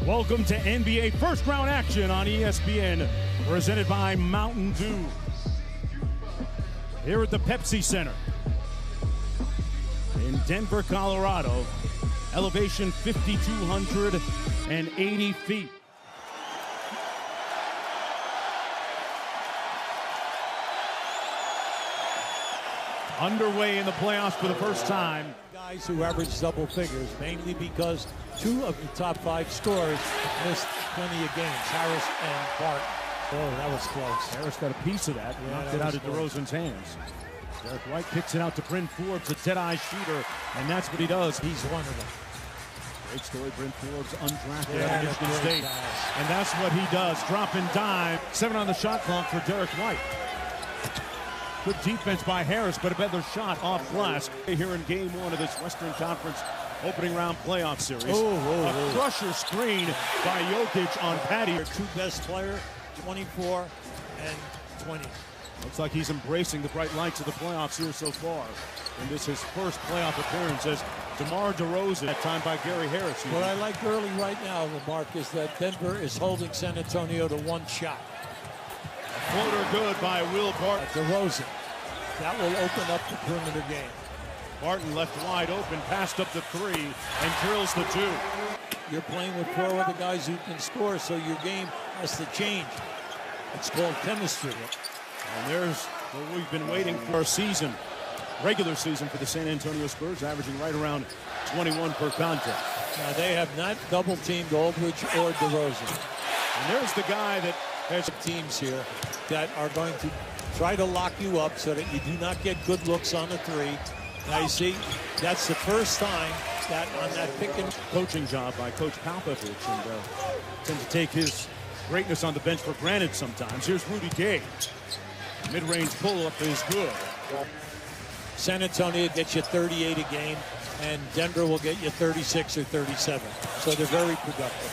Welcome to NBA first round action on ESPN, presented by Mountain Dew. Here at the Pepsi Center in Denver, Colorado, elevation 5,280 feet. Underway in the playoffs for the first time. Guys who average double figures, mainly because two of the top five scorers missed plenty of games, Harris and Bart. Oh, that was close. Harris got a piece of that, knocked it out of DeRozan's hands. Derek White kicks it out to Bryn Forbes, a dead-eye shooter, and that's what he does. He's one of them. Great story, Bryn Forbes, undrafted at Michigan State. And that's what he does, drop and dive. 7 on the shot clock for Derek White. Good defense by Harris, but a better shot off glass. Here in game 1 of this Western Conference opening round playoff series. A crusher screen by Jokic on Patty. Their two best player, 24 and 20. Looks like he's embracing the bright lights of the playoffs here so far. And this is his first playoff appearance as DeMar DeRozan, that time by Gary Harris. What I like early right now, Mark, is that Denver is holding San Antonio to one shot. Floater good by Will Barton. DeRozan. That will open up the perimeter game. Barton left wide open, passed up the 3, and drills the 2. You're playing with 4 other guys who can score, so your game has to change. It's called chemistry. And there's what we've been waiting for a season, regular season for the San Antonio Spurs, averaging right around 21 per contest. Now they have not double-teamed Aldridge or DeRozan. And there's the guy that has teams here that are going to try to lock you up so that you do not get good looks on the 3. Now you see, that's the first time that on that pick and coaching job by Coach Popovich, and tend to take his greatness on the bench for granted sometimes. Here's Rudy Gay. Mid-range pull-up is good. San Antonio gets you 38 a game, and Denver will get you 36 or 37. So they're very productive.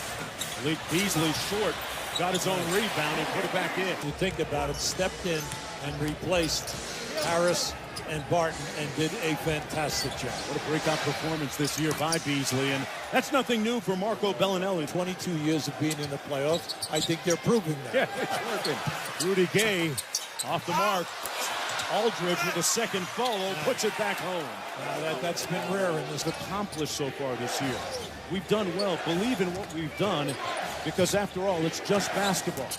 Malik Beasley short. Got his own rebound and put it back in. You think about it, stepped in and replaced Harris and Barton and did a fantastic job. What a breakout performance this year by Beasley, and that's nothing new for Marco Bellinelli. 22 years of being in the playoffs. I think they're proving that. Yeah, it's working. Rudy Gay off the mark. Aldridge with a second follow puts it back home. That's been rare in this. Accomplished so far this year. We've done well. Believe in what we've done, because after all, it's just basketball.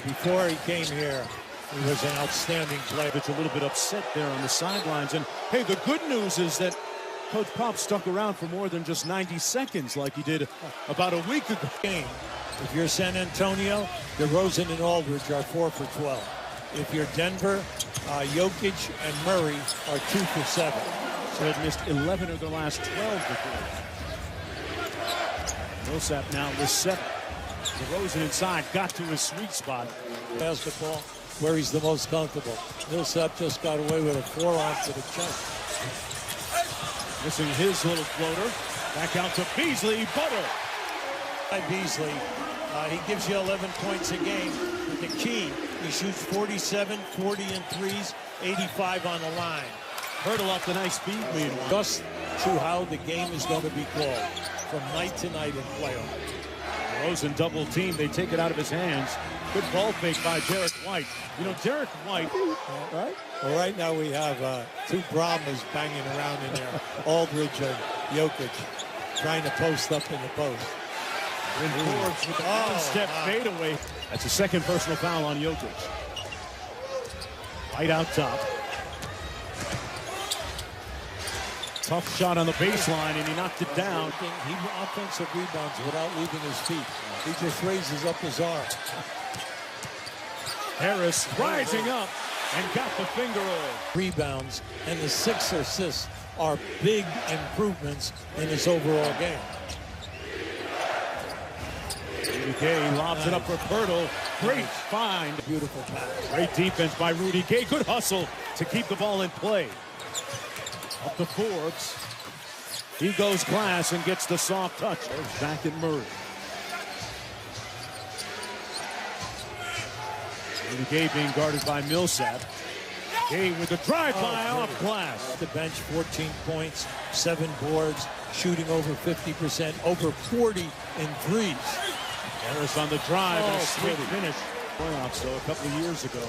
Before he came here, he was an outstanding player. It's a little bit upset there on the sidelines. And hey, the good news is that Coach Pop stuck around for more than just 90 seconds like he did about a week ago. If you're San Antonio, DeRozan and Aldridge are 4 for 12. If you're Denver, Jokic and Murray are 2 for 7. So they've missed 11 of the last 12 before. Millsap now with 7. DeRozan inside, got to his sweet spot. Basketball where he's the most comfortable. Millsap just got away with a forearm to the chest. Missing his little floater. Back out to Beasley. Butter. By Beasley, he gives you 11 points a game. But the key, he shoots 47, 40 and 3s, 85 on the line. Hurdle off the nice speed meanwhile. Just to how the game is going to be called from night to night in playoff. DeRozan double team. They take it out of his hands. Good ball fake by Derek White. You know, Derek White. Right? Well, right now we have 2 Brahmas banging around in there. Aldridge and Jokic trying to post up in the post. And Forbes with a one-step fadeaway. That's a second personal foul on Jokic. White out top. Tough shot on the baseline, and he knocked it down. He offensive rebounds without leaving his feet. He just raises up his arm. Harris rising up and got the finger roll. Rebounds, and the 6 assists are big improvements in his overall game. Rudy Gay lobs it up for Pirtle. Great find. Beautiful pass. Great defense by Rudy Gay. Good hustle to keep the ball in play. Up to Forbes. He goes glass and gets the soft touch. Back at Murray. Rudy Gay being guarded by Millsap. Gay with the drive-by off glass. The bench, 14 points, 7 boards, shooting over 50%, over 40 in threes. Harris on the drive and a sweet pretty. finish. Playoffs, though, a couple of years ago.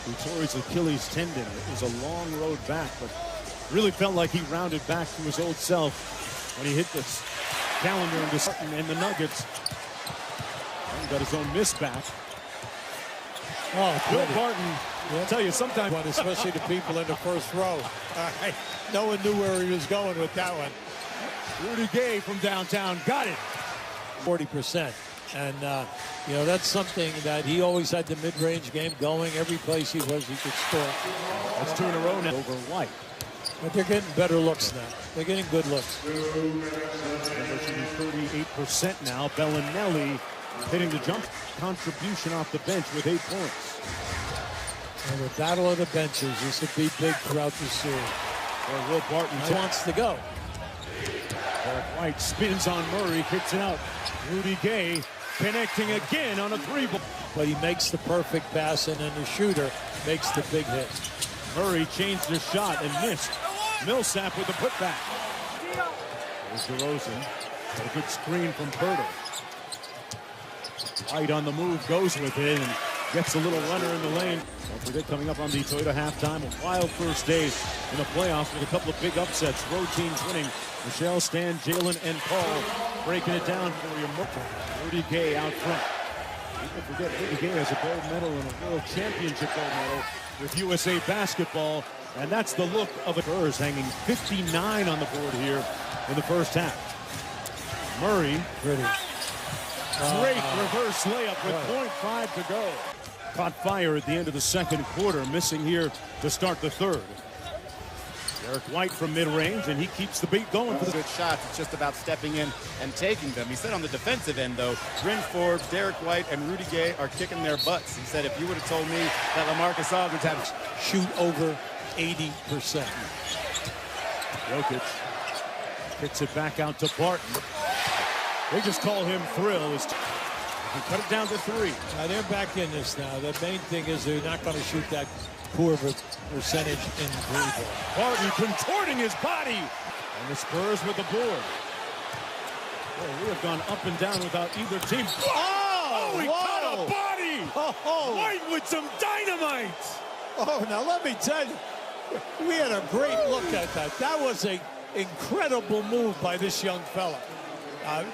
He tore his Achilles tendon. It was a long road back, but really felt like he rounded back to his old self when he hit this calendar and the Nuggets. He got his own miss back. Oh, Bill Barton, I'll tell you, sometimes, but especially the people in the first row. No one knew where he was going with that one. Rudy Gay from downtown got it. 40%. And, you know, that's something that he always had the mid-range game going. Every place he was, he could score. That's 2 in a row now over White. But they're getting better looks now. They're getting good looks. They're shooting 38% now. Bellinelli hitting the jump contribution off the bench with 8 points. And the battle of the benches, this will be big throughout the series. Well, Will Barton Wants to go. Derek White spins on Murray, kicks it out. Rudy Gay connecting again on a 3-ball. But he makes the perfect pass, and then the shooter makes the big hit. Murray changed his shot and missed. Millsap with the putback. There's DeRozan. Got a good screen from Pirtle. White on the move, goes with it, and gets a little runner in the lane. Don't forget, coming up on the Toyota halftime, a wild first day in the playoffs with a couple of big upsets. Road teams winning. Michelle, Stan, Jalen, and Paul breaking it down for you. Rudy Gay out front. People forget Rudy Gay has a gold medal and a world championship gold medal with USA Basketball, and that's the look of it. Spurs hanging 59 on the board here in the first half. Murray, Pretty. great reverse layup with 0.5 to go. Caught fire at the end of the second quarter, missing here to start the third. Derek White from mid-range, and he keeps the beat going for the good shots. It's just about stepping in and taking them. He said on the defensive end, though, Bryn Forbes, Derek White, and Rudy Gay are kicking their butts. He said, if you would have told me that LaMarcus Aldridge had Shoot over 80%. Jokic kicks it back out to Barton. They just call him Thrill. He cut it down to 3. Now they're back in this now. The main thing is they're not going to shoot that poor of a percentage in three. Barton contorting his body. And the Spurs with the board. Boy, we have gone up and down without either team. Oh, he caught a body. Oh. White with some dynamite. Oh, now let me tell you, we had a great look at that. That was an incredible move by this young fella.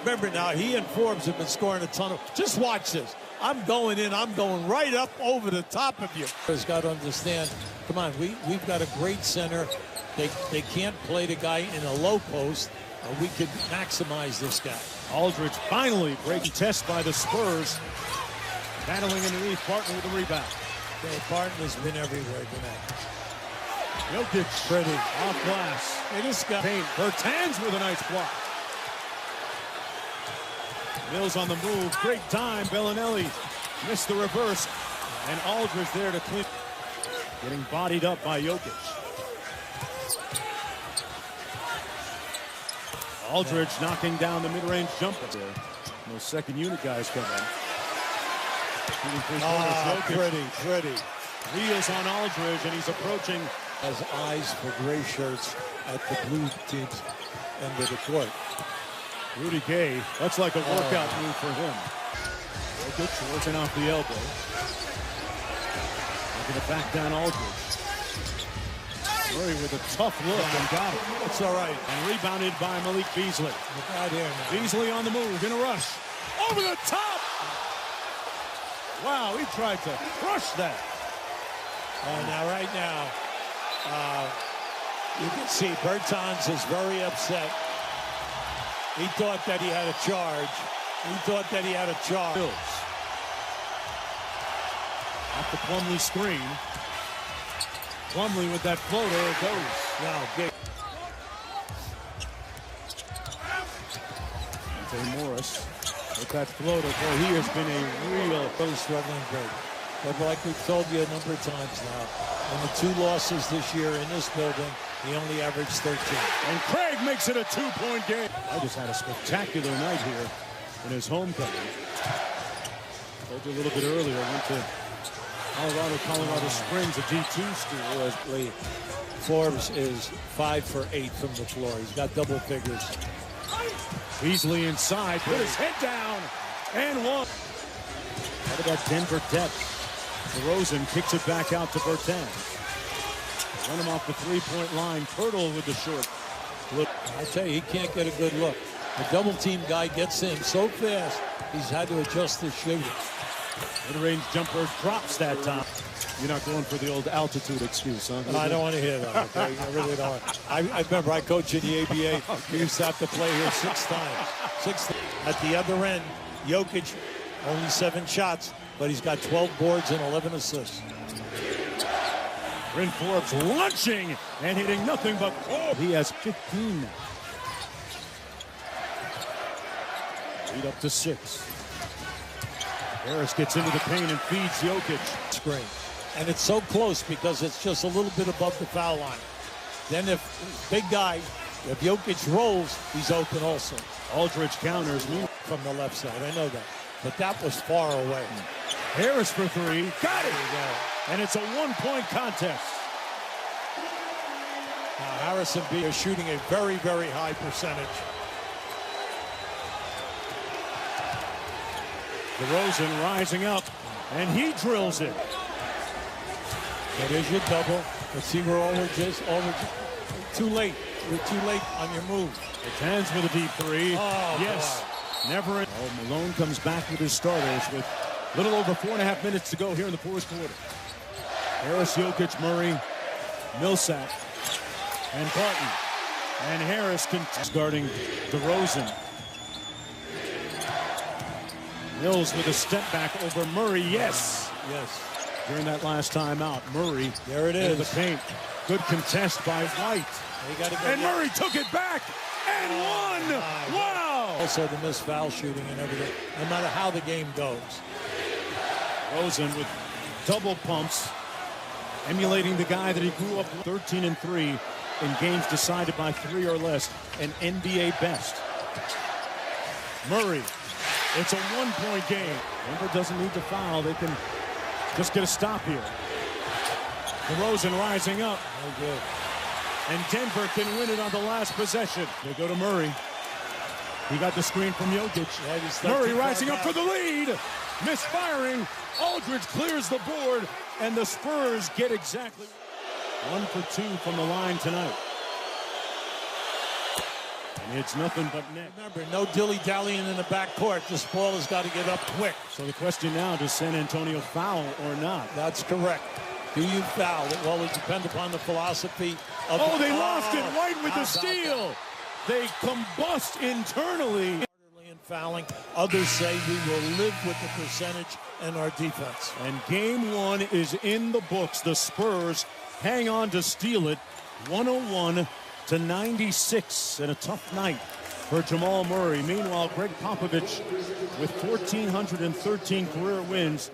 Remember now, he and Forbes have been scoring a ton of. Just watch this. I'm going in. I'm going right up over the top of you. Has got to understand. Come on, we've got a great center. They can't play the guy in a low post. We could maximize this guy. Aldridge finally breaking test by the Spurs. Battling underneath, Barton with the rebound. Okay, Barton has been everywhere tonight. Jokic Pretty. off glass. Hey, this guy. Payne Bertans with a nice block. Mills on the move. Great time. Bellinelli missed the reverse. And Aldridge there to clean. Getting bodied up by Jokic. Aldridge knocking down the mid-range jumper there. Those second unit guys come in. Pretty. Wheels on Aldridge, and he's approaching. Has eyes for gray shirts at the blue team's end of the court. Rudy Gay, that's like a workout move for him. Jokic working off the elbow. Looking to back down Aldridge. Murray with a tough look and got it. It's all right. And rebounded by Malik Beasley. Look out here now. Beasley on the move, in a rush. Over the top! Wow, he tried to crush that. Now, right now, you can see Bertans is very upset. He thought that he had a charge. Bills. Off the Plumlee screen. Plumlee with that floater goes. Now, big. Anthony Morris with that floater. Boy, he has been a real Struggling big. But like we've told you a number of times now, in the 2 losses this year in this building, he only averaged 13. And Craig makes it a 2-point game. I just had a spectacular night here in his homecoming. Told you a little bit earlier, went to Colorado Springs, a D2 school. Forbes is 5 for 8 from the floor. He's got double figures. Beasley inside, put his head down. and one. What about Denver depth? DeRozan kicks it back out to Bertans. Run him off the three-point line. Pirtle with the short. Look, I tell you, he can't get a good look. The double-team guy gets in so fast, he's had to adjust his shooting. Mid-range jumper drops that time. You're not going for the old altitude excuse, huh? I don't want to hear that, okay? I really don't. I remember I coached in the ABA. We used to have to play here 6 times. At the other end, Jokic, only 7 shots, but he's got 12 boards and 11 assists. Bryn Forbes launching and hitting nothing but, oh, he has 15 now. Lead up to 6. Harris gets into the paint and feeds Jokic. Screen. And it's so close because it's just a little bit above the foul line. Then if big guy, if Jokic rolls, he's open also. Aldridge counters from the left side. I know that. But that was far away. Harris for 3. Got it. And it's a 1-point contest. Now Harris and B are shooting a very, very high percentage. DeRozan rising up, and he drills it. That is your double. Let's see where Aldridge is. Aldridge, too late. You're too late on your move. Bertans with a deep 3. Oh, yes. Boy. Never. Oh, Malone comes back with his starters with a little over 4.5 minutes to go here in the fourth quarter. Harris, Jokic, Murray, Millsap, and Barton. And Harris guarding DeRozan. Mills with a step back over Murray. Yes. Yes. During that last time out, Murray. There it is. The paint. Good contest by White. And Murray took it back and won. Wow. Also the missed foul shooting and everything. No matter how the game goes. Rosen with double pumps, emulating the guy that he grew up 13-3 in games decided by 3 or less, an NBA best. Murray. It's a 1-point game. Denver doesn't need to foul. They can just get a stop here. DeRozan rising up. Oh, good. And Denver can win it on the last possession. They go to Murray. He got the screen from Jokic. Yeah, Murray rising up for the lead. Misfiring. Aldridge clears the board. And the Spurs get exactly 1 for 2 from the line tonight. And it's nothing but net. Remember, no dilly-dallying in the backcourt. This ball has got to get up quick. So the question now, does San Antonio foul or not? That's correct. Do you foul? It will depend upon the philosophy of Oh, they lost it. White with the steal. They combust internally. In fouling. Others say we will live with the percentage and our defense. And game 1 is in the books. The Spurs hang on to steal it. 101-96, and a tough night for Jamal Murray. Meanwhile, Greg Popovich with 1,413 career wins